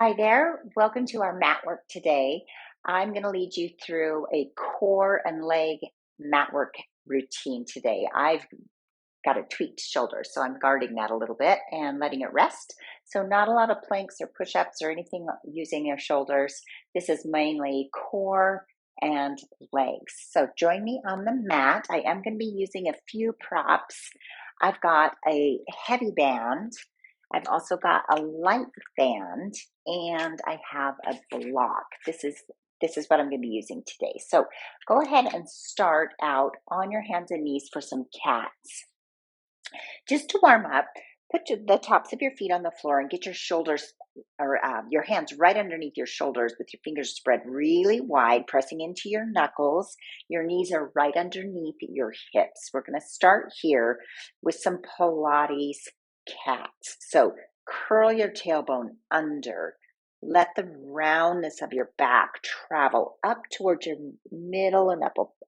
Hi there. Welcome to our mat work today. I'm going to lead you through a core and leg mat work routine today. I've got a tweaked shoulder, so I'm guarding that a little bit and letting it rest. So not a lot of planks or push-ups or anything using your shoulders. This is mainly core and legs. So join me on the mat. I am going to be using a few props. I've got a heavy band. I've also got a light band, and I have a block. This is what I'm going to be using today. So go ahead and start out on your hands and knees for some cats. Just to warm up, put the tops of your feet on the floor and get your shoulders or your hands right underneath your shoulders with your fingers spread really wide, pressing into your knuckles. Your knees are right underneath your hips. We're going to start here with some Pilates cats. So curl your tailbone under. Let the roundness of your back travel up towards your middle and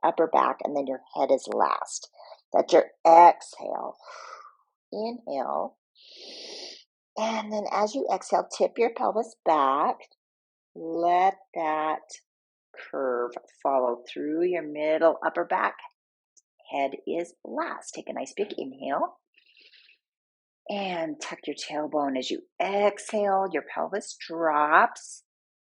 upper back, and then your head is last. That's your exhale. Inhale. And then as you exhale, tip your pelvis back. Let that curve follow through your middle, upper back. Head is last. Take a nice big inhale. And tuck your tailbone as you exhale. Your pelvis drops.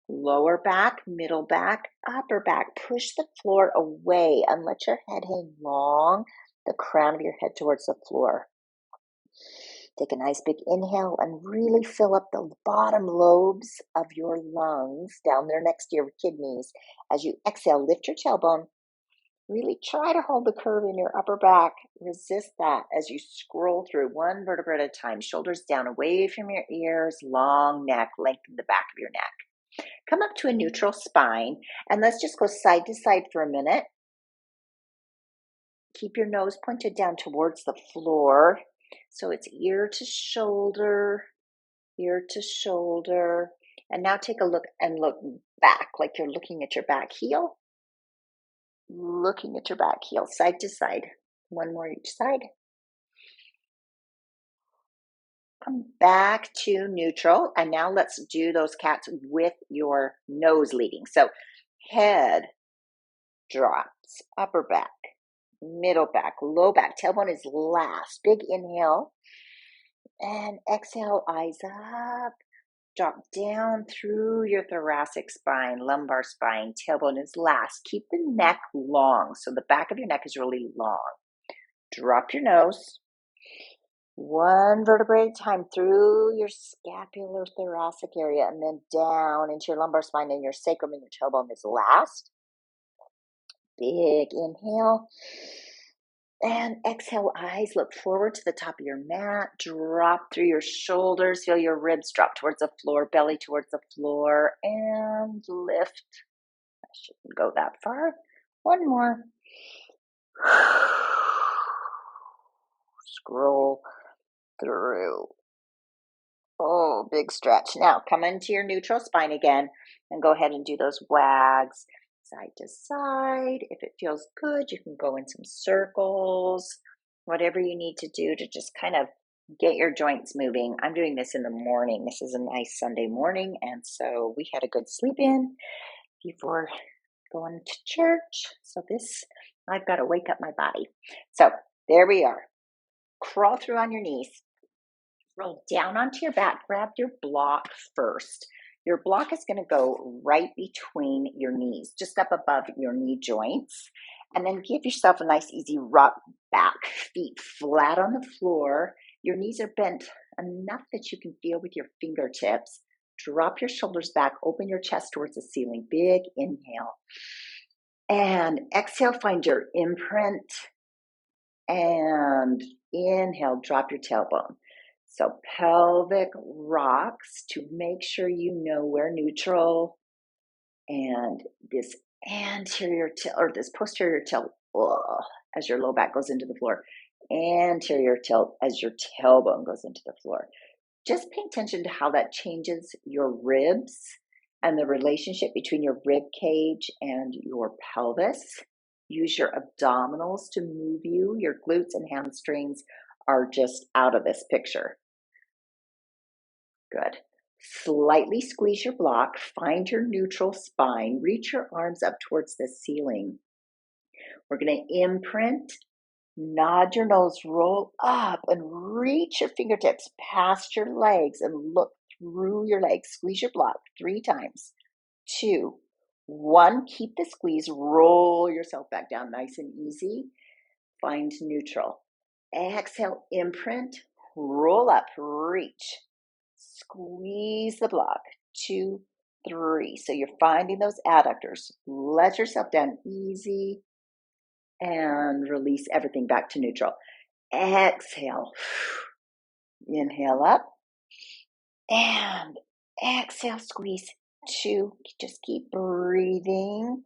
Lower back, middle back, upper back. Push the floor away and let your head hang long, the crown of your head towards the floor. Take a nice big inhale and really fill up the bottom lobes of your lungs down there next to your kidneys. As you exhale, lift your tailbone. Really try to hold the curve in your upper back. Resist that as you scroll through one vertebra at a time. Shoulders down away from your ears, long neck, lengthen the back of your neck. Come up to a neutral spine, and let's just go side to side for a minute. Keep your nose pointed down towards the floor. So it's ear to shoulder. And now take a look back like you're looking at your back heel. Looking at your back heel, side to side. One more each side. Come back to neutral. And now let's do those cats with your nose leading. So head drops, upper back, middle back, low back. Tailbone is last. Big inhale. And exhale, eyes up. Drop down through your thoracic spine, lumbar spine. Tailbone is last. Keep the neck long, so the back of your neck is really long. Drop your nose. One vertebrae at a time through your scapular thoracic area and then down into your lumbar spine, and your sacrum and your tailbone is last. Big inhale. And exhale, eyes look forward to the top of your mat. Drop through your shoulders. Feel your ribs drop towards the floor, belly towards the floor, and lift. I shouldn't go that far. One more. Scroll through. Oh, big stretch. Now come into your neutral spine again and go ahead and do those wags side to side. If it feels good, you can go in some circles, whatever you need to do to just kind of get your joints moving. I'm doing this in the morning. This is a nice Sunday morning, and so we had a good sleep in before going to church. So I've got to wake up my body. So there we are. Crawl through on your knees. Roll down onto your back. Grab your block first. Your block is going to go right between your knees, just up above your knee joints. And then give yourself a nice easy rock back. Feet flat on the floor. Your knees are bent enough that you can feel with your fingertips. Drop your shoulders back. Open your chest towards the ceiling. Big inhale. And exhale, find your imprint. And inhale, drop your tailbone. So pelvic rocks to make sure you know where neutral and this anterior tilt or this posterior tilt as your low back goes into the floor. Anterior tilt as your tailbone goes into the floor. Just pay attention to how that changes your ribs and the relationship between your rib cage and your pelvis. Use your abdominals to move you. Your glutes and hamstrings are just out of this picture. Good. Slightly squeeze your block, find your neutral spine, reach your arms up towards the ceiling. We're going to imprint, nod your nose, roll up, and reach your fingertips past your legs and look through your legs. Squeeze your block 3 times. 2, 1. Keep the squeeze. Roll yourself back down nice and easy. Find neutral. Exhale, imprint, roll up, reach. Squeeze the block. 2, 3. So you're finding those adductors. Let yourself down easy and release everything back to neutral. Exhale. Inhale up and exhale, squeeze. 2. Just keep breathing.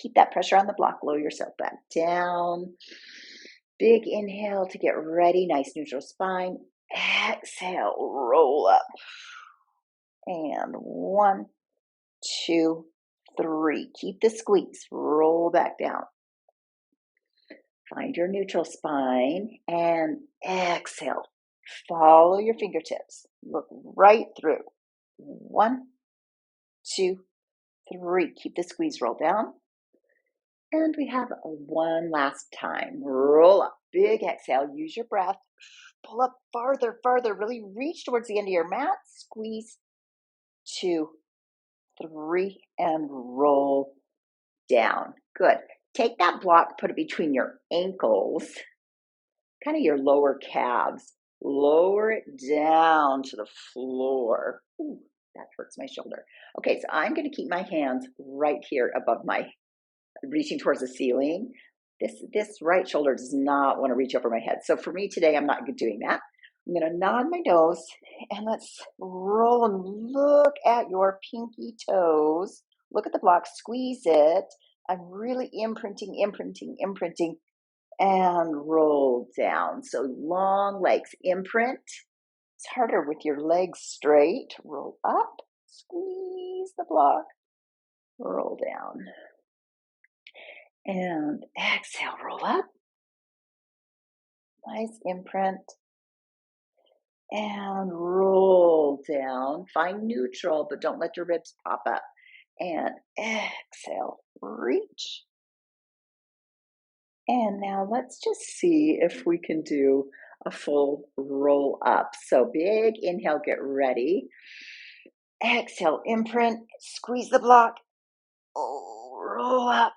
Keep that pressure on the block. Lower yourself back down. Big inhale to get ready. Nice neutral spine. Exhale, roll up. And 1, 2, 3. Keep the squeeze. Roll back down. Find your neutral spine and exhale. Follow your fingertips. Look right through. 1, 2, 3. Keep the squeeze. Roll down. And we have one last time. Roll up. Big exhale. Use your breath. Pull up farther, farther. Really reach towards the end of your mat. Squeeze. 2, 3, and roll down. Good. Take that block, put it between your ankles, kind of your lower calves. Lower it down to the floor. Ooh, that hurts my shoulder. Okay, so I'm going to keep my hands right here above my, reaching towards the ceiling. This right shoulder does not want to reach over my head. So for me today, I'm not doing that. I'm going to nod my nose and let's roll and look at your pinky toes. Look at the block, squeeze it. I'm really imprinting, and roll down. So long legs, imprint. It's harder with your legs straight. Roll up, squeeze the block, roll down. And exhale, roll up. Nice imprint. And roll down. Find neutral, but don't let your ribs pop up. And exhale, reach. And now let's just see if we can do a full roll up. So big inhale, get ready. Exhale, imprint, squeeze the block. Oh, roll up.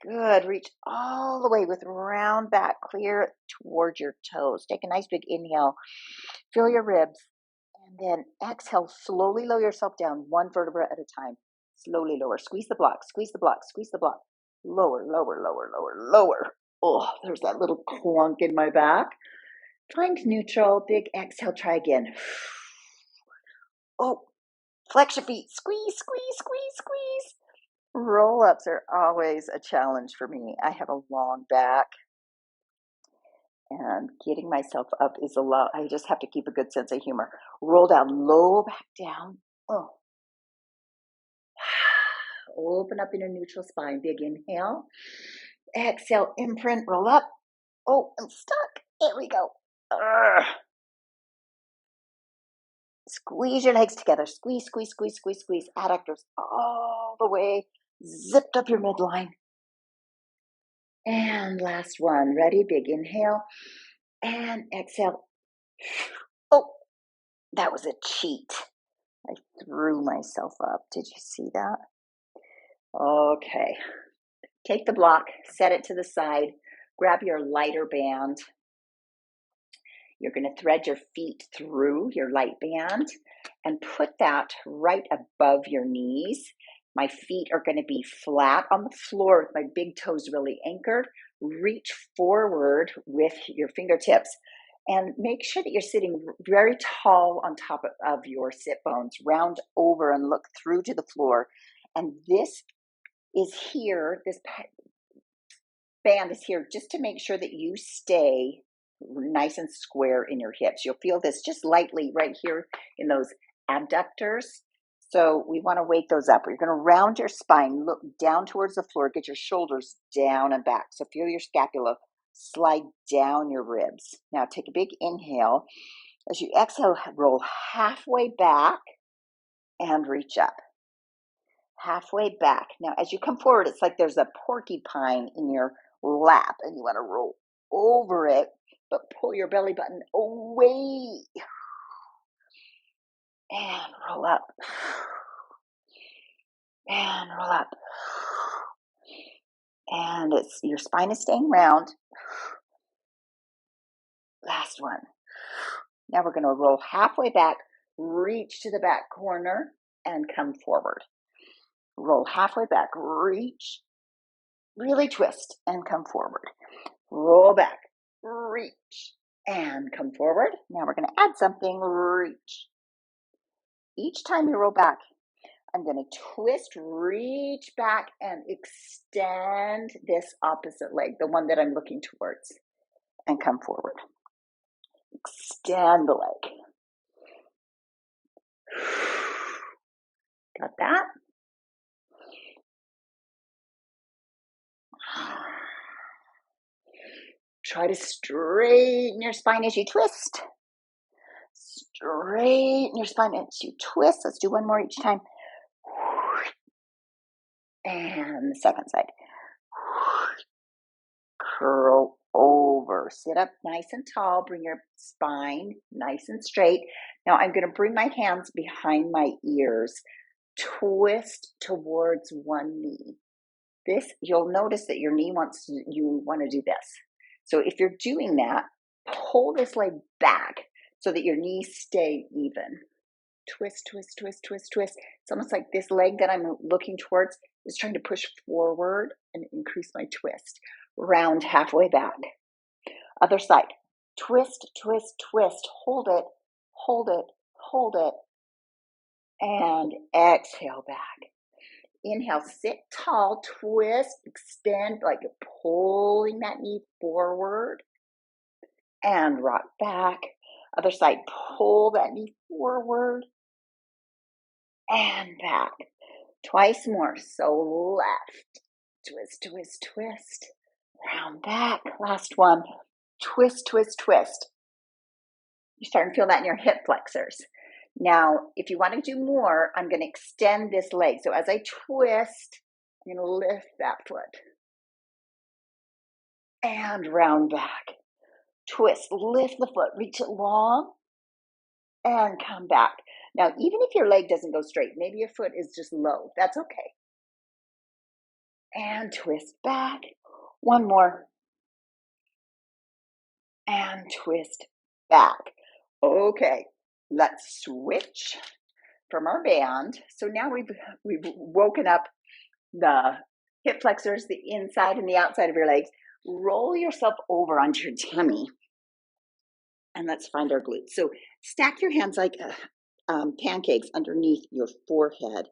Good. Reach all the way with round back, clear towards your toes. Take a nice big inhale. Feel your ribs. And then exhale, slowly lower yourself down, 1 vertebra at a time. Slowly lower. Squeeze the block, squeeze the block, squeeze the block. Lower, lower, lower, lower, lower. Oh, there's that little clunk in my back. Find neutral. Big exhale. Try again. Oh, flex your feet. Squeeze, squeeze, squeeze, squeeze. Roll-ups are always a challenge for me. I have a long back. And getting myself up is a lot. I just have to keep a good sense of humor. Roll down, low back down. Oh. Open up in a neutral spine. Big inhale. Exhale, imprint, roll up. Oh, I'm stuck. There we go. Squeeze your legs together. Squeeze, squeeze, squeeze, squeeze, squeeze. Adductors all the way. Zipped up your midline. And last one. Ready? Big inhale. And exhale. Oh, that was a cheat. I threw myself up. Did you see that? Okay. Take the block, set it to the side, grab your lighter band. You're going to thread your feet through your light band and put that right above your knees. My feet are going to be flat on the floor with my big toes really anchored. Reach forward with your fingertips and make sure that you're sitting very tall on top of your sit bones. Round over and look through to the floor. And this is here, this band is here just to make sure that you stay nice and square in your hips. You'll feel this just lightly right here in those abductors. So we want to wake those up. You're going to round your spine, look down towards the floor, get your shoulders down and back. So feel your scapula slide down your ribs. Now take a big inhale. As you exhale, roll halfway back. and reach up. Halfway back. Now, as you come forward, it's like there's a porcupine in your lap and you want to roll over it, but pull your belly button away and roll up and roll up. And your spine is staying round. Last one. Now we're going to roll halfway back, reach to the back corner and come forward. Roll halfway back, reach, really twist and come forward. Roll back, reach, and come forward. Now we're going to add something, reach. Each time you roll back, I'm going to twist, reach back, and extend this opposite leg, the one that I'm looking towards, and come forward. Extend the leg. Got that? Try to straighten your spine as you twist. Straighten your spine as you twist. Let's do one more each time. And the second side. Curl over. Sit up nice and tall. Bring your spine nice and straight. Now I'm going to bring my hands behind my ears. Twist towards one knee. This, you'll notice that your knee you want to do this. So if you're doing that, pull this leg back so that your knees stay even. Twist, twist, twist, twist, twist. It's almost like this leg that I'm looking towards is trying to push forward and increase my twist. Round halfway back. Other side. Twist, twist, twist. Hold it, hold it, hold it. And exhale back. Inhale, sit tall, twist, extend like you're pulling that knee forward and rock back. Other side, pull that knee forward and back. Twice more. So left, twist, twist, twist, round back. Last one, twist, twist, twist. You're starting to feel that in your hip flexors. Now, if you want to do more, I'm going to extend this leg. So as I twist, I'm going to lift that foot and round back. Twist, lift the foot, reach it long and come back. Now, even if your leg doesn't go straight, maybe your foot is just low, that's okay. And twist back. One more. And twist back. Okay, let's switch from our band. So now we've woken up the hip flexors, the inside and the outside of your legs. Roll yourself over onto your tummy and let's find our glutes. So stack your hands like pancakes underneath your forehead.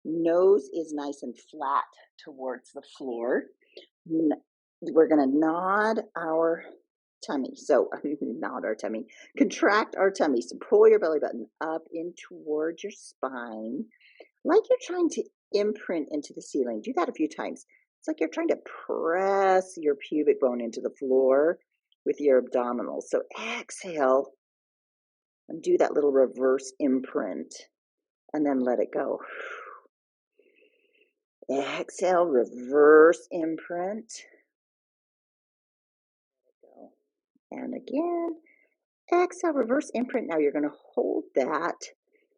Nose is nice and flat towards the floor. We're going to nod our tummy. So nod our tummy. Contract our tummy. So pull your belly button up in towards your spine like you're trying to imprint into the ceiling. Do that a few times. It's like you're trying to press your pubic bone into the floor with your abdominals. So exhale and do that little reverse imprint and then let it go. Exhale, reverse imprint. And again, exhale, reverse imprint. Now you're going to hold that.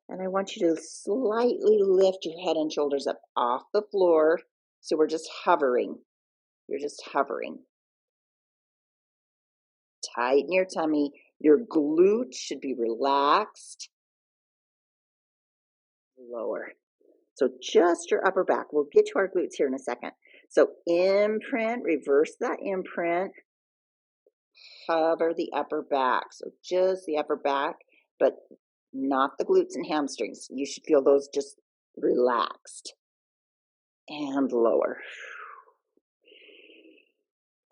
And I want you to slightly lift your head and shoulders up off the floor. So we're just hovering. You're just hovering. Tighten your tummy. Your glutes should be relaxed. Lower. So just your upper back. We'll get to our glutes here in a second. So imprint, reverse that imprint. Hover the upper back. So just the upper back, but not the glutes and hamstrings. You should feel those just relaxed. And lower.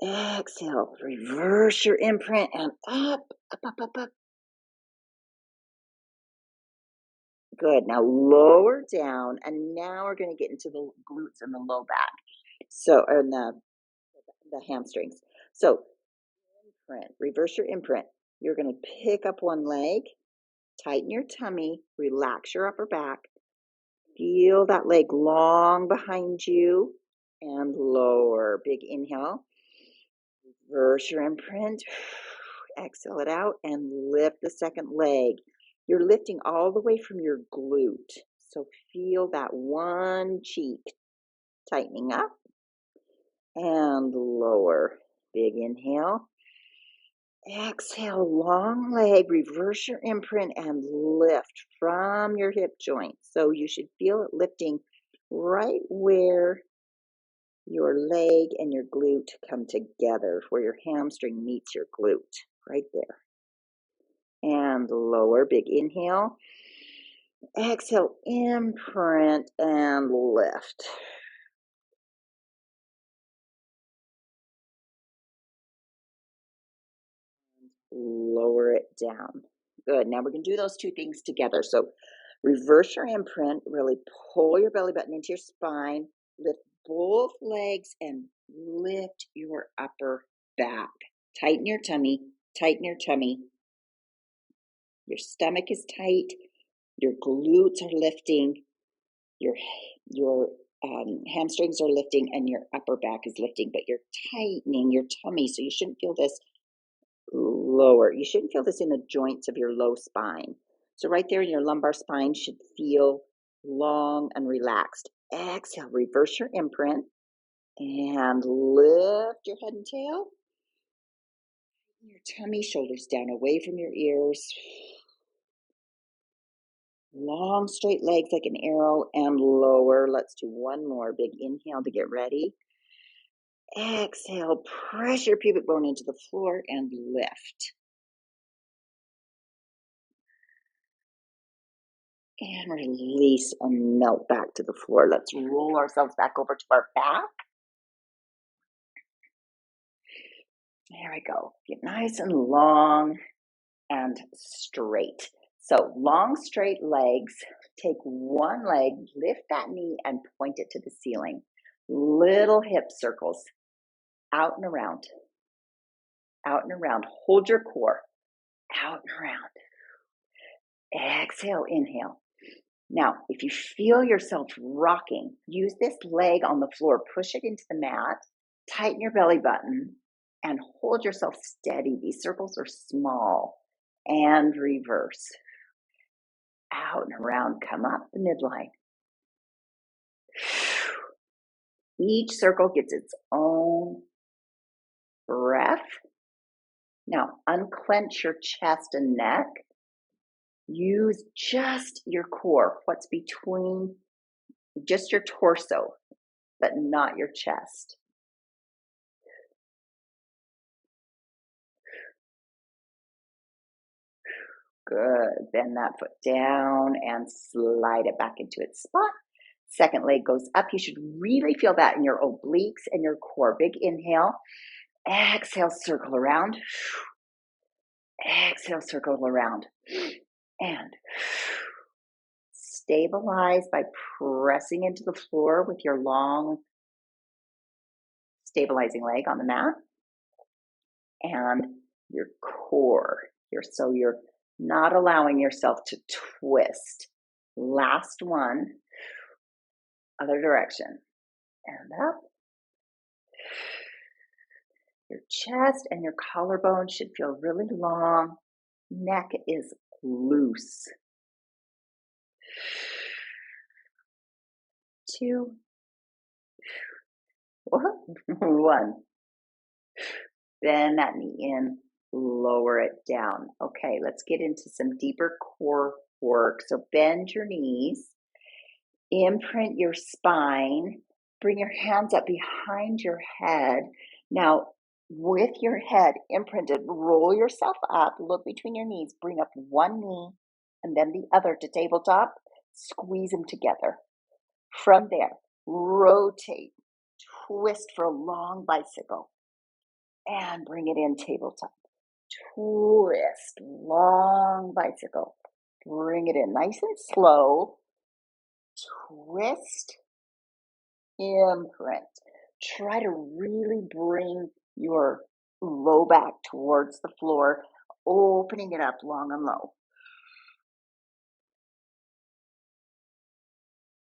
Exhale, reverse your imprint and up, up, up, up, up. Good. Now lower down, and now we're going to get into the glutes and the low back. So, or the hamstrings. So, imprint, reverse your imprint. You're going to pick up one leg, tighten your tummy, relax your upper back, Feel that leg long behind you and lower. Big inhale. Reverse your imprint. Exhale it out and lift the second leg. You're lifting all the way from your glute. So feel that one cheek tightening up and lower. Big inhale. Exhale, long leg, reverse your imprint and lift from your hip joint. So you should feel it lifting right where your leg and your glute come together, where your hamstring meets your glute, right there. And lower, big inhale. Exhale, imprint and lift. Lower it down. Good. Now we're going to do those two things together. So reverse your imprint, really pull your belly button into your spine, lift both legs and lift your upper back. Tighten your tummy, tighten your tummy. Your stomach is tight, your glutes are lifting, your hamstrings are lifting, and your upper back is lifting, but you're tightening your tummy, so you shouldn't feel this lower. You shouldn't feel this in the joints of your low spine. So right there in your lumbar spine should feel long and relaxed. Exhale, reverse your imprint and lift your head and tail. Your tummy, shoulders down away from your ears. Long straight legs like an arrow and lower. Let's do one more. Big inhale to get ready. Exhale, press your pubic bone into the floor and lift. And release and melt back to the floor. Let's roll ourselves back over to our back. There we go. Get nice and long and straight. So long, straight legs. Take one leg, lift that knee and point it to the ceiling. Little hip circles. Out and around. Out and around. Hold your core. Out and around. Exhale, inhale. Now, if you feel yourself rocking, use this leg on the floor, push it into the mat, tighten your belly button, and hold yourself steady. These circles are small. And reverse. Out and around, come up the midline. Each circle gets its own breath. Now, unclench your chest and neck. Use just your core, what's between just your torso, but not your chest. Good. Bend that foot down and slide it back into its spot. Second leg goes up. You should really feel that in your obliques and your core. Big inhale. Exhale, circle around. Exhale, circle around. And stabilize by pressing into the floor with your long stabilizing leg on the mat. And your core. So you're not allowing yourself to twist. Last one. Other direction. And up. Your chest and your collarbone should feel really long. Neck is loose. 2, 1. Bend that knee in, lower it down. Okay, let's get into some deeper core work. So bend your knees, imprint your spine, bring your hands up behind your head. Now, with your head imprinted, roll yourself up, look between your knees, bring up one knee and then the other to tabletop, squeeze them together. From there, rotate, twist for a long bicycle, and bring it in tabletop. Twist, long bicycle, bring it in nice and slow, twist, imprint. Try to really bring your low back towards the floor, opening it up long and low.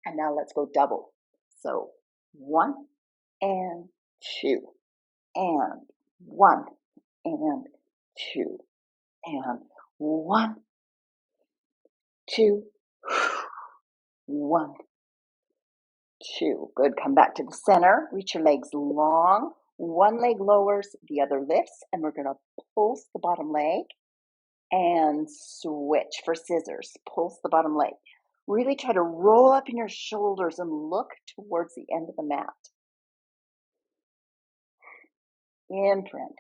And now let's go double. So 1 and 2 and 1 and 2 and 1, 2, 1, 2. Good. Come back to the center. Reach your legs long. One leg lowers, the other lifts, and we're going to pulse the bottom leg and switch for scissors. Pulse the bottom leg. Really try to roll up in your shoulders and look towards the end of the mat. Imprint.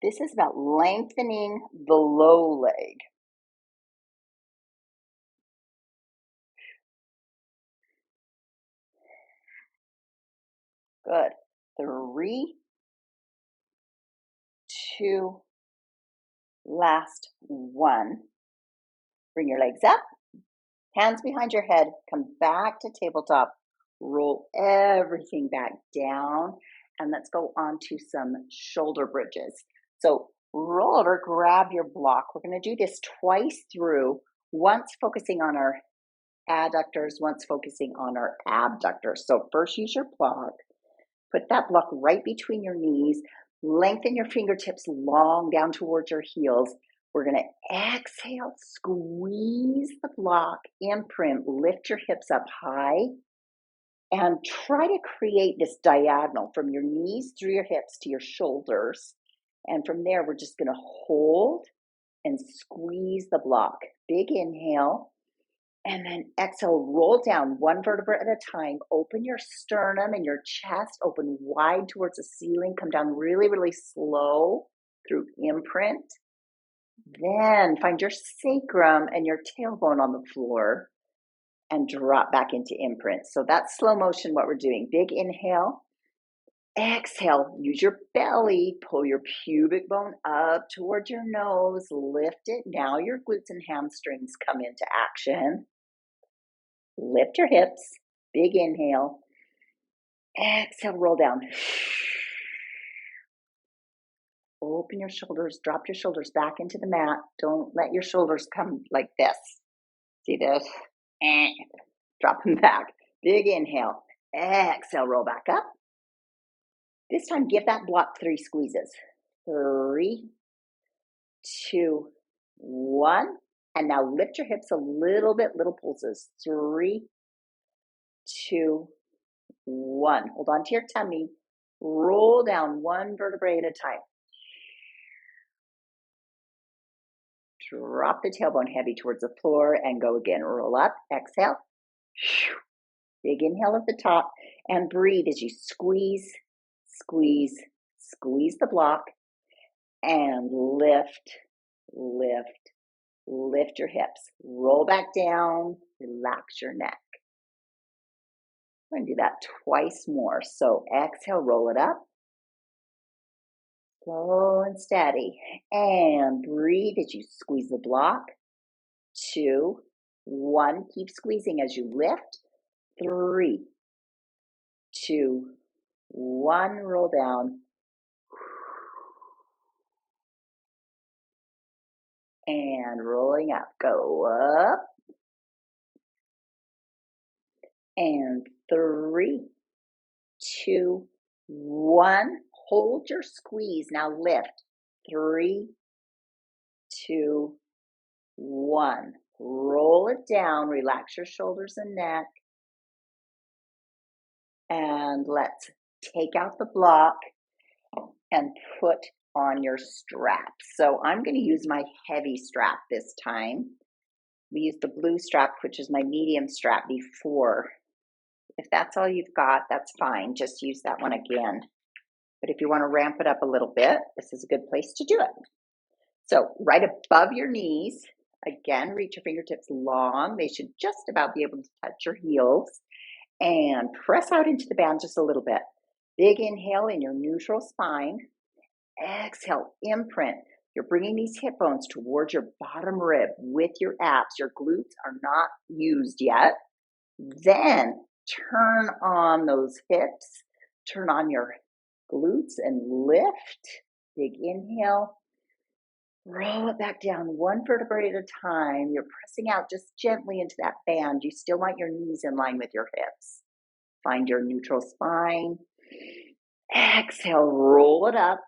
This is about lengthening the low leg. Good. 3, 2, last 1. Bring your legs up, hands behind your head, come back to tabletop, roll everything back down, and let's go on to some shoulder bridges. So roll over, grab your block. We're going to do this twice through, once focusing on our adductors, once focusing on our abductors. So first use your block. Put that block right between your knees. Lengthen your fingertips long down towards your heels. We're going to exhale, squeeze the block, imprint, lift your hips up high, and try to create this diagonal from your knees through your hips to your shoulders. And from there, we're just going to hold and squeeze the block. Big inhale. And then exhale, roll down one vertebra at a time. Open your sternum and your chest, open wide towards the ceiling. Come down really, really slow through imprint. Then find your sacrum and your tailbone on the floor and drop back into imprint. So that's slow motion what we're doing. Big inhale. Exhale, use your belly, pull your pubic bone up towards your nose, lift it. Now your glutes and hamstrings come into action. Lift your hips, big inhale. Exhale, roll down. Open your shoulders, drop your shoulders back into the mat. Don't let your shoulders come like this. See this? Drop them back. Big inhale. Exhale, roll back up. This time, give that block 3 squeezes. 3, 2, 1. And now lift your hips a little bit, little pulses. 3, 2, 1. Hold on to your tummy. Roll down one vertebrae at a time. Drop the tailbone heavy towards the floor and go again. Roll up, exhale. Big inhale at the top and breathe as you squeeze, squeeze, squeeze the block and lift, lift, lift your hips. Roll back down, relax your neck. We're going to do that twice more. So exhale, roll it up. Slow and steady. And breathe as you squeeze the block. 2, 1. Keep squeezing as you lift. 3, 2, 1. Roll down. And rolling up. Go up. And 3, 2, 1. Hold your squeeze. Now lift. 3, 2, 1. Roll it down. Relax your shoulders and neck. And let's take out the block and put on your strap. So I'm going to use my heavy strap this time. We used the blue strap, which is my medium strap before. If that's all you've got, that's fine. Just use that one again. But if you want to ramp it up a little bit, this is a good place to do it. So right above your knees, again, reach your fingertips long. They should just about be able to touch your heels. And press out into the band just a little bit. Big inhale in your neutral spine. Exhale, imprint. You're bringing these hip bones towards your bottom rib with your abs. Your glutes are not used yet. Then turn on those hips. Turn on your glutes and lift. Big inhale. Roll it back down one vertebrae at a time. You're pressing out just gently into that band. You still want your knees in line with your hips. Find your neutral spine. Exhale, roll it up.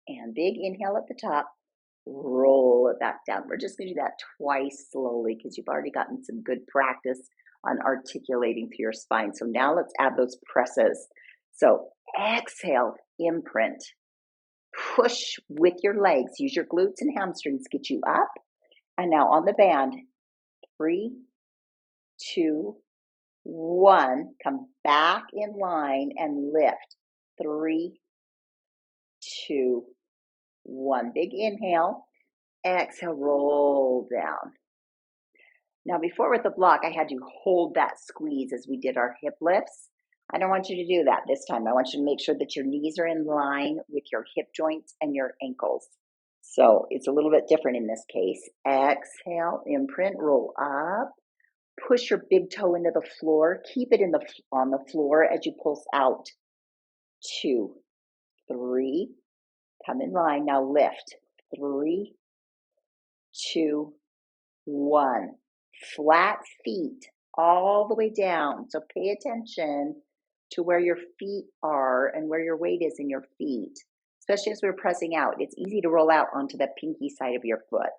And big inhale at the top. Roll it back down. We're just going to do that twice slowly because you've already gotten some good practice on articulating through your spine. So now let's add those presses. So exhale, imprint. Push with your legs. Use your glutes and hamstrings. Get you up. And now on the band. 3, 2, 1. Come back in line and lift. 3, 2, 1. Big inhale. Exhale, roll down. Now before with the block, I had you hold that squeeze as we did our hip lifts. I don't want you to do that this time. I want you to make sure that your knees are in line with your hip joints and your ankles. So it's a little bit different in this case. Exhale, imprint, roll up. Push your big toe into the floor. Keep it on the floor as you pulse out. 2, 3. Come in line. Now lift. 3, 2, 1. Flat feet all the way down. So pay attention to where your feet are and where your weight is in your feet, especially as we're pressing out. It's easy to roll out onto the pinky side of your foot.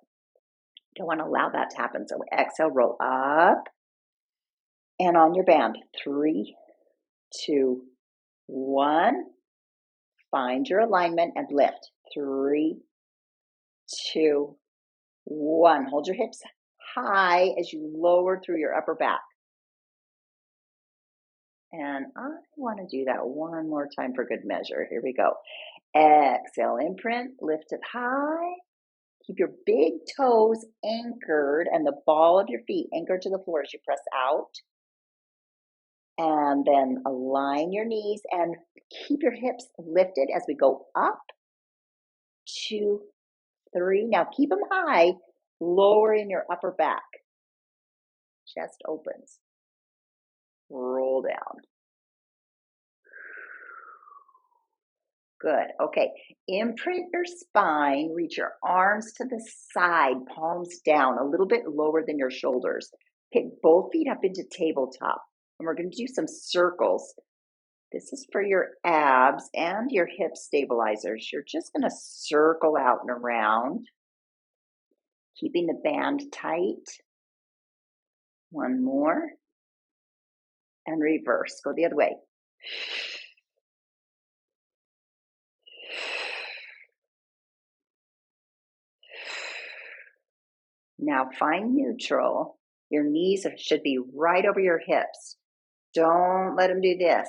Don't want to allow that to happen. So exhale, roll up. And on your band, 3, 2, 1. Find your alignment and lift. 3, 2, 1. Hold your hips high as you lower through your upper back. And I want to do that one more time for good measure. Here we go. Exhale, imprint, lift it high. Keep your big toes anchored and the ball of your feet anchored to the floor as you press out. And then align your knees and keep your hips lifted as we go up. 2, 3. Now keep them high. Lower in your upper back. Chest opens. Roll down. Good. Okay. Imprint your spine. Reach your arms to the side, palms down, a little bit lower than your shoulders. Pick both feet up into tabletop. And we're going to do some circles. This is for your abs and your hip stabilizers. You're just going to circle out and around, keeping the band tight. One more. And reverse. Go the other way. Now find neutral. Your knees should be right over your hips. Don't let them do this.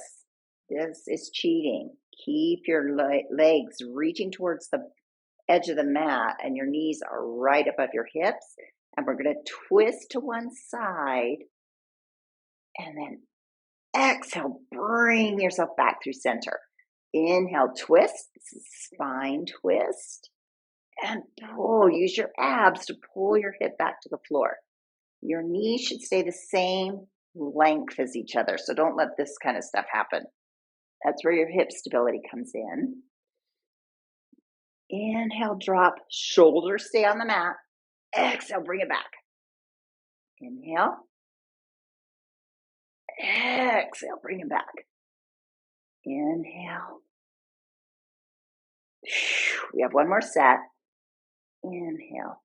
This is cheating. Keep your legs reaching towards the edge of the mat and your knees are right above your hips. And we're going to twist to one side and then exhale, bring yourself back through center. Inhale, twist. This is spine twist. And pull. Use your abs to pull your hip back to the floor. Your knees should stay the same length as each other. So don't let this kind of stuff happen. That's where your hip stability comes in. Inhale, drop. Shoulders stay on the mat. Exhale, bring it back. Inhale. Exhale, bring it back. Inhale. We have one more set. Inhale.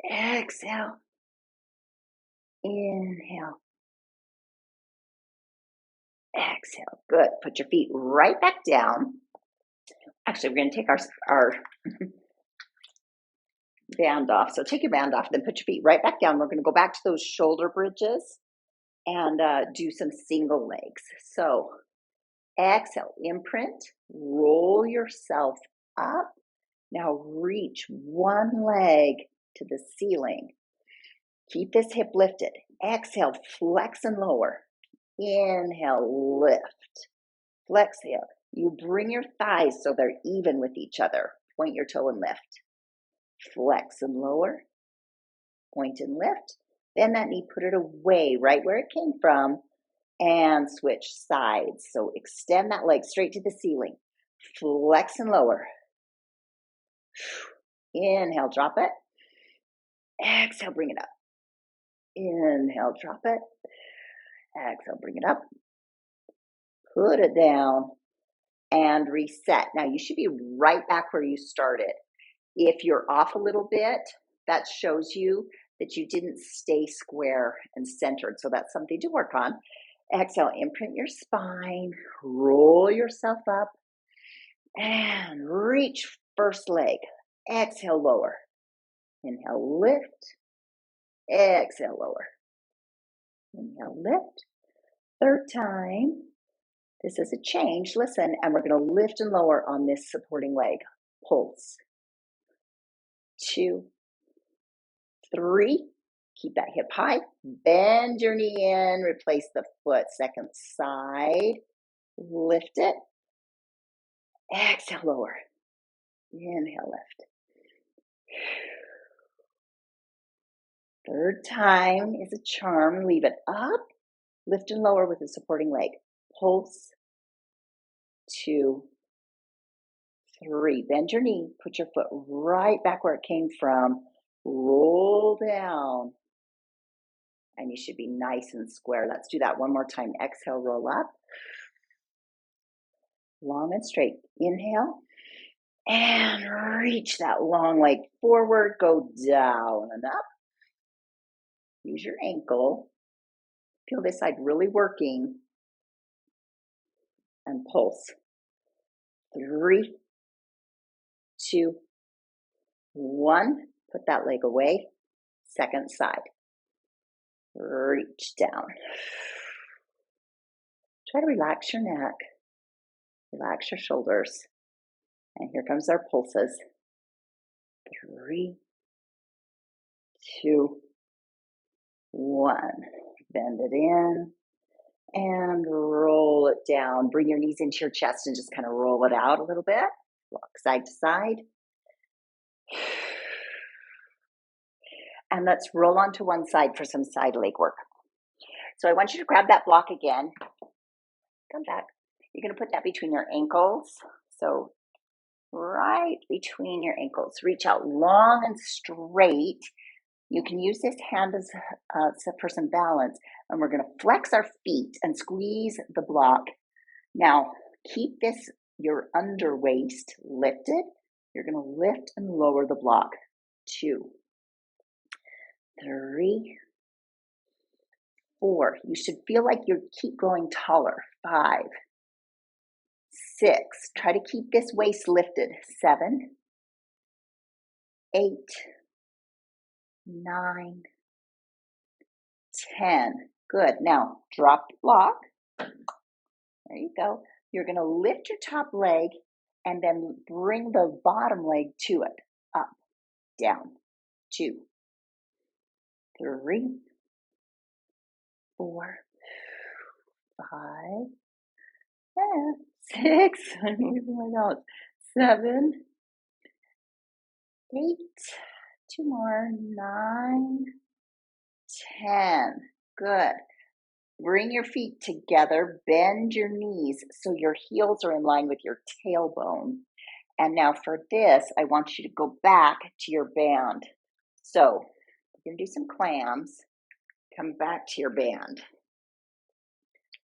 Exhale. Inhale. Exhale. Good. Put your feet right back down. Actually, we're going to take our band off. So take your band off, then put your feet right back down. We're going to go back to those shoulder bridges and do some single legs. So exhale, imprint, roll yourself up. Now reach one leg to the ceiling. Keep this hip lifted. Exhale, flex and lower. Inhale, lift. Flex here. You bring your thighs so they're even with each other. Point your toe and lift. Flex and lower. Point and lift. Bend that knee, put it away right where it came from. and switch sides. So extend that leg straight to the ceiling. Flex and lower. Inhale, drop it. Exhale, bring it up. Inhale, drop it. Exhale, bring it up. Put it down and reset. Now you should be right back where you started. If you're off a little bit, that shows you that you didn't stay square and centered. So that's something to work on. Exhale, imprint your spine, roll yourself up, and reach first leg. Exhale, lower. Inhale, lift. Exhale, lower. Inhale, lift. Third time. This is a change. Listen, and we're going to lift and lower on this supporting leg. Pulse. 2, 3. Keep that hip high. Bend your knee in. Replace the foot. Second side. Lift it. Exhale, lower. Inhale, lift. Third time is a charm. Leave it up. Lift and lower with the supporting leg. Pulse. 2, 3. Bend your knee. Put your foot right back where it came from. Roll down. And you should be nice and square. Let's do that one more time. Exhale, roll up. Long and straight. Inhale. And reach that long leg forward. Go down and up. Use your ankle. Feel this side really working. And pulse. 3, 2, 1. Put that leg away. Second side. Reach down. Try to relax your neck. Relax your shoulders. And here comes our pulses. 3, 2, 1. Bend it in and roll it down. Bring your knees into your chest and just kind of roll it out a little bit. Rock side to side. And let's roll onto one side for some side leg work. So I want you to grab that block again. Come back. You're going to put that between your ankles. So right between your ankles. Reach out long and straight. You can use this hand as for some balance. And we're going to flex our feet and squeeze the block. Now, keep this, your under waist lifted. You're going to lift and lower the block. 2, 3, 4. You should feel like you keep growing taller. 5, 6. Try to keep this waist lifted. 7, 8, 9, 10. Good. Now, drop the block. There you go. You're going to lift your top leg and then bring the bottom leg to it. Up, down. 2, 3, 4, 5, 6. I'm losing my notes. 7, 8. 2 more. 9, 10. Good. Bring your feet together. Bend your knees so your heels are in line with your tailbone. And now for this, I want you to go back to your band. So we're going to do some clams. Come back to your band.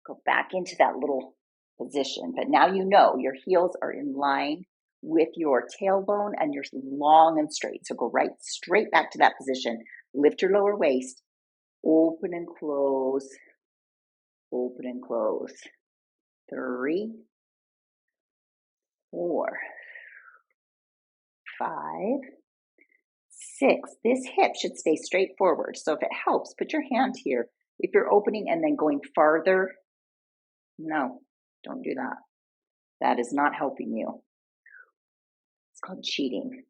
Go back into that little position. But now you know your heels are in line with your tailbone and you're long and straight. So go right straight back to that position. Lift your lower waist. Open and close. Open and close. 3, 4, 5, 6. This hip should stay straight forward. So if it helps, put your hand here. If you're opening and then going farther, no, don't do that. That is not helping you. It's called cheating.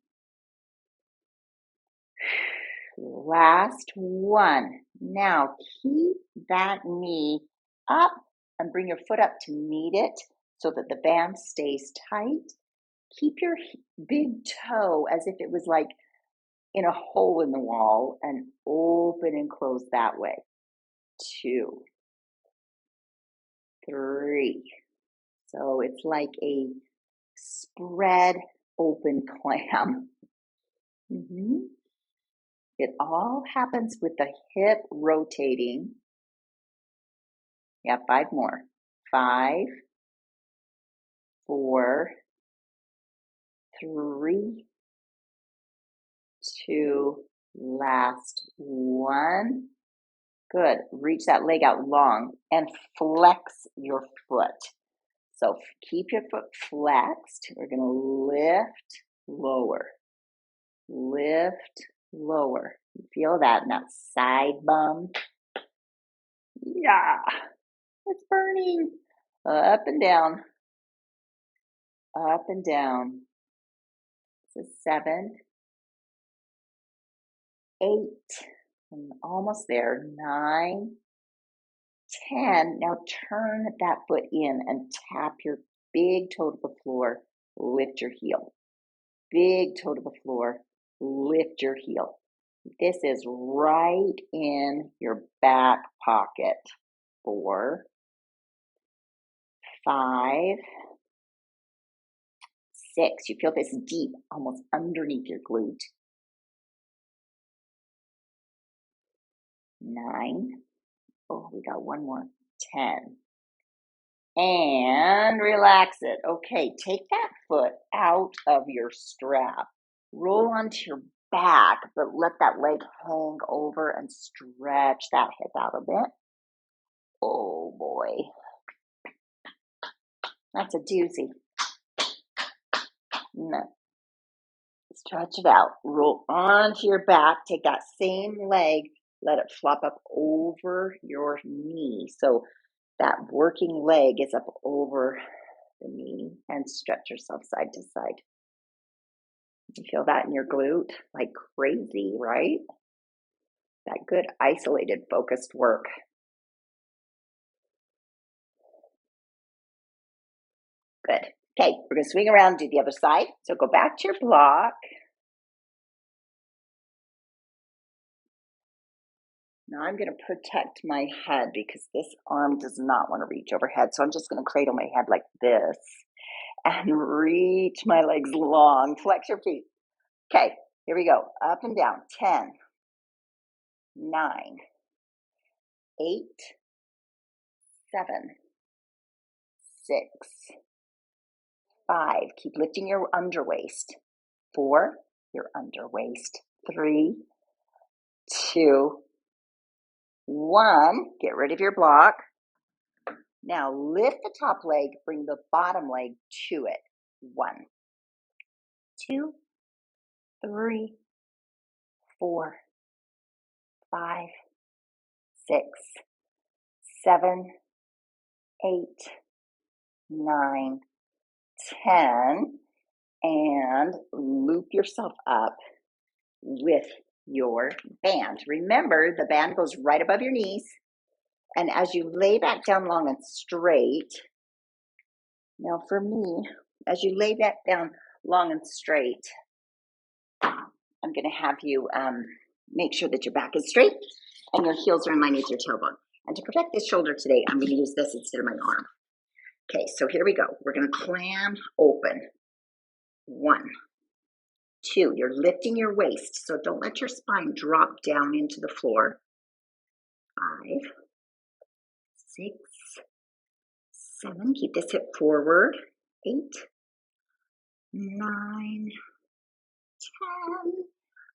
Last one. Now keep that knee up and bring your foot up to meet it so that the band stays tight. Keep your big toe as if it was like in a hole in the wall and open and close that way. 2, 3. So it's like a spread open clam. It all happens with the hip rotating. Yeah, 5 more. 5, 4, 3, 2, last 1. Good. Reach that leg out long and flex your foot. So keep your foot flexed. We're going to lift, lower, lift, lower. You feel that in that side bum? Yeah, it's burning. Up and down, up and down. So 7, 8, I'm almost there. 9, 10. Now turn that foot in and tap your big toe to the floor. Lift your heel. Big toe to the floor. Lift your heel. This is right in your back pocket. 4, 5, 6. You feel this deep, almost underneath your glute. 9. Oh, we got one more. 10. And relax it. Okay, take that foot out of your strap. Roll onto your back, but let that leg hang over and stretch that hip out a bit. Oh boy. That's a doozy. No. Stretch it out. Roll onto your back. Take that same leg. Let it flop up over your knee. So that working leg is up over the knee, and stretch yourself side to side. You feel that in your glute like crazy, right? That good isolated focused work. Good. Okay, we're going to swing around and do the other side. So go back to your block. Now I'm going to protect my head because this arm does not want to reach overhead. So I'm just going to cradle my head like this and reach my legs long. Flex your feet. Okay, here we go. Up and down. 10, 9, 8, 7, 6, 5. Keep lifting your underwaist. 4, your underwaist. 3, 2, 1. Get rid of your block. Now lift the top leg, bring the bottom leg to it. 1, 2, 3, 4, 5, 6, 7, 8, 9, 10, and loop yourself up with your band. Remember, the band goes right above your knees, and as you lay back down long and straight, now for me, as you lay back down long and straight, I'm going to have you make sure that your back is straight and your heels are in line with your tailbone. And to protect this shoulder today, I'm going to use this instead of my arm. Okay, so here we go. We're going to clam open. 1, 2. You're lifting your waist, so don't let your spine drop down into the floor. 5, 6, 7. Keep this hip forward. 8, 9, 10.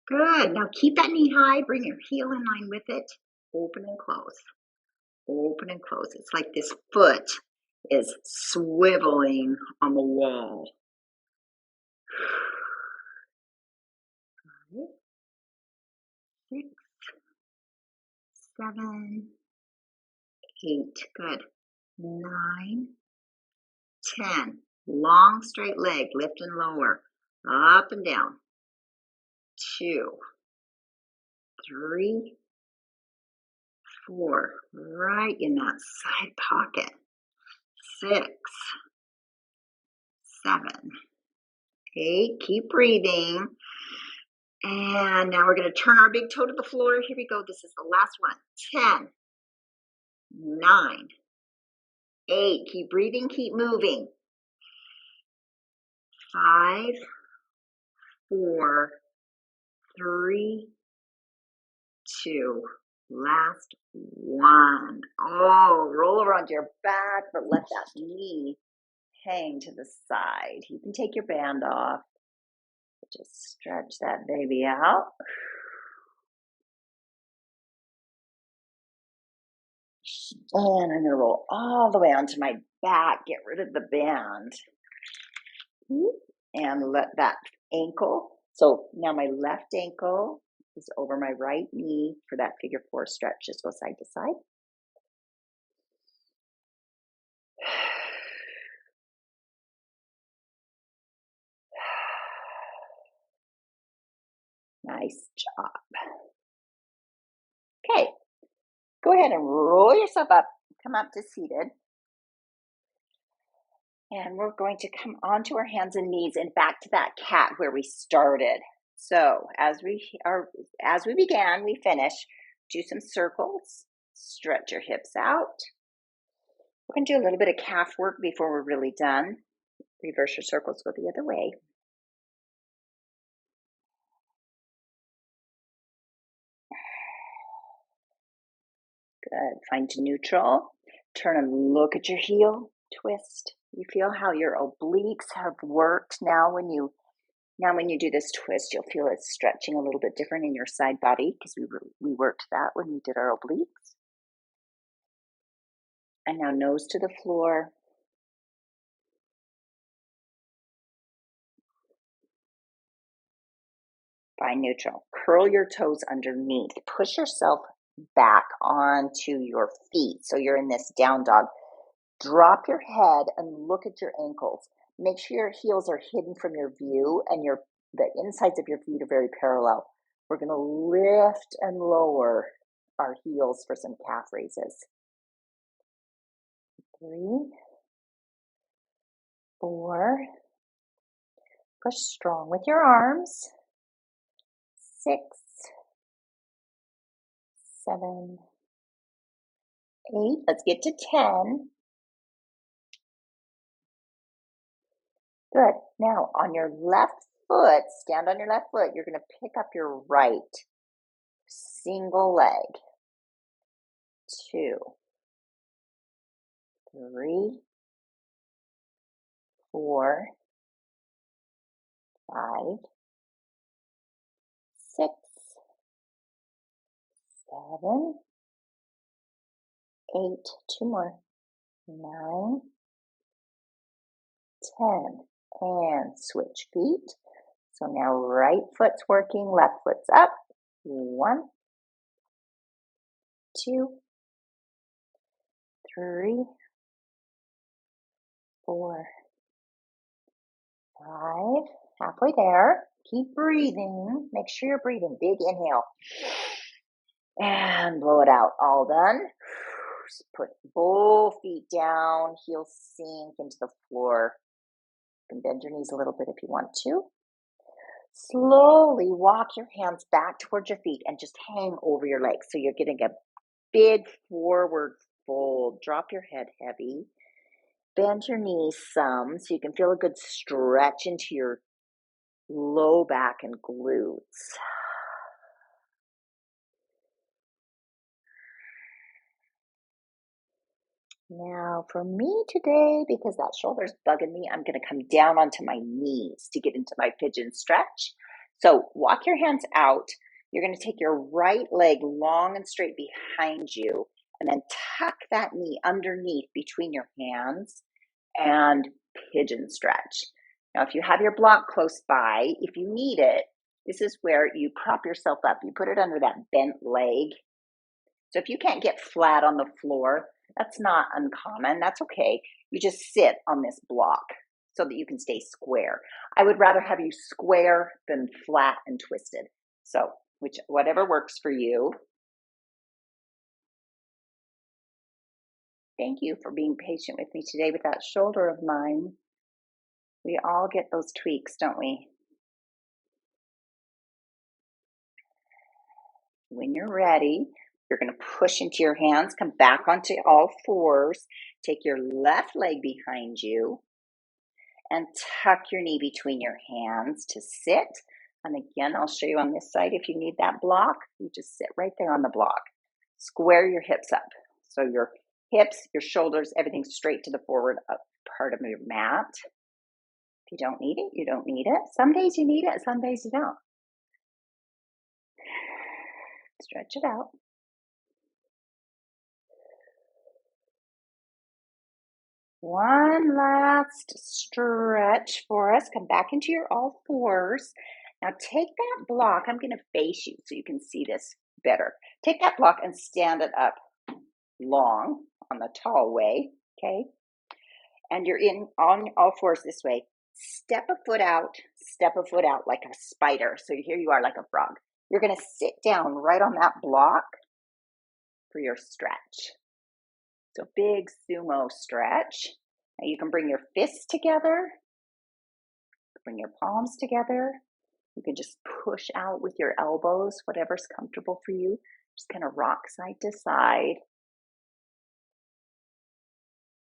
Good. Now keep that knee high. Bring your heel in line with it. Open and close. Open and close. It's like this foot is swiveling on the wall. 5, 6, 7, 8. Good. 9, 10. Long straight leg. Lift and lower. Up and down. 2, 3, 4. Right in that side pocket. 6, 7, 8. Keep breathing. And now we're going to turn our big toe to the floor. Here we go. This is the last one. 10, 9, 8, keep breathing, keep moving. 5, 4, 3, 2, last one. Oh, roll over onto your back, but let that knee hang to the side. You can take your band off. Just stretch that baby out. And I'm going to roll all the way onto my back, get rid of the band. And let that ankle, so now my left ankle is over my right knee for that figure 4 stretch. Just go side to side. Nice job. Okay, go ahead and roll yourself up, come up to seated. And we're going to come onto our hands and knees and back to that cat where we started. So as we began, we finish. Do some circles, stretch your hips out. We're going to do a little bit of calf work before we're really done. Reverse your circles, go the other way. Good. Find neutral. Turn and look at your heel. Twist. You feel how your obliques have worked. Now when you do this twist, you'll feel it stretching a little bit different in your side body because we worked that when we did our obliques. And now nose to the floor. Find neutral. Curl your toes underneath. Push yourself back onto your feet. So you're in this down dog. Drop your head and look at your ankles. Make sure your heels are hidden from your view and the insides of your feet are very parallel. We're going to lift and lower our heels for some calf raises. 3, 4. Push strong with your arms. 6, 7, 8. Let's get to 10. Good. Now on your left foot, stand on your left foot. You're going to pick up your right single leg. 2, 3, 4, 5, 6, 7, 8, 2 more, 9, 10, and switch feet. So now right foot's working, left foot's up. 1, 2, 3, 4, 5, halfway there. Keep breathing. Make sure you're breathing. Big inhale. And blow it out. All done. Put both feet down, heels sink into the floor. You can bend your knees a little bit if you want to. Slowly walk your hands back towards your feet and just hang over your legs. So you're getting a big forward fold. Drop your head heavy. Bend your knees some so you can feel a good stretch into your low back and glutes. Now for me today, because that shoulder's bugging me, I'm going to come down onto my knees to get into my pigeon stretch. So walk your hands out. You're going to take your right leg long and straight behind you and then tuck that knee underneath between your hands and pigeon stretch. Now, if you have your block close by, if you need it, this is where you prop yourself up. You put it under that bent leg. So if you can't get flat on the floor, that's not uncommon. That's okay. You just sit on this block so that you can stay square. I would rather have you square than flat and twisted. So whatever works for you. Thank you for being patient with me today with that shoulder of mine. We all get those tweaks, don't we? When you're ready, you're going to push into your hands, come back onto all fours. Take your left leg behind you and tuck your knee between your hands to sit. And again, I'll show you on this side if you need that block. You just sit right there on the block. Square your hips up. So your hips, your shoulders, everything straight to the forward up part of your mat. If you don't need it, you don't need it. Some days you need it, some days you don't. Stretch it out. One last stretch for us. Come back into your all fours. Now take that block. I'm going to face you so you can see this better. Take that block and stand it up long on the tall way, okay? And you're in on all fours this way. Step a foot out like a spider. So here you are like a frog. You're going to sit down right on that block for your stretch. So big sumo stretch. Now you can bring your fists together, bring your palms together. You can just push out with your elbows, whatever's comfortable for you. Just kind of rock side to side.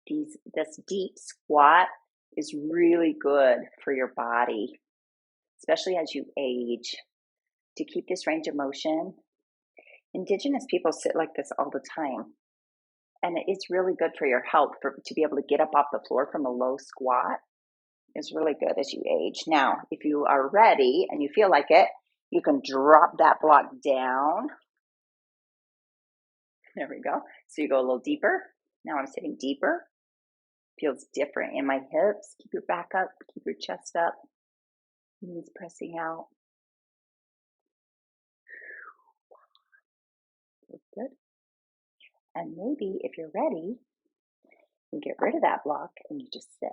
This deep squat is really good for your body, especially as you age, to keep this range of motion. Indigenous people sit like this all the time. And it's really good for your health to be able to get up off the floor from a low squat. It's really good as you age. Now, if you are ready and you feel like it, you can drop that block down. There we go. So you go a little deeper. Now I'm sitting deeper. Feels different in my hips. Keep your back up, keep your chest up. Knees pressing out. Feels good. And maybe if you're ready, you get rid of that block and you just sit.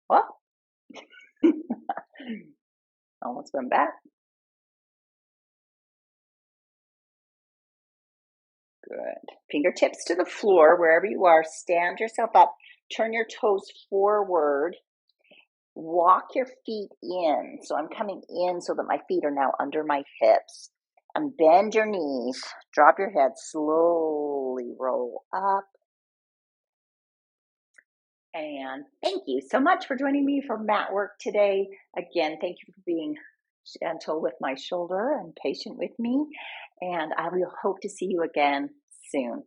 Well, almost went back. Good. Fingertips to the floor, wherever you are. Stand yourself up. Turn your toes forward. Walk your feet in. So I'm coming in so that my feet are now under my hips. And bend your knees. Drop your head. Slowly roll up. And thank you so much for joining me for mat work today. Again, thank you for being gentle with my shoulder and patient with me. And I will hope to see you again soon.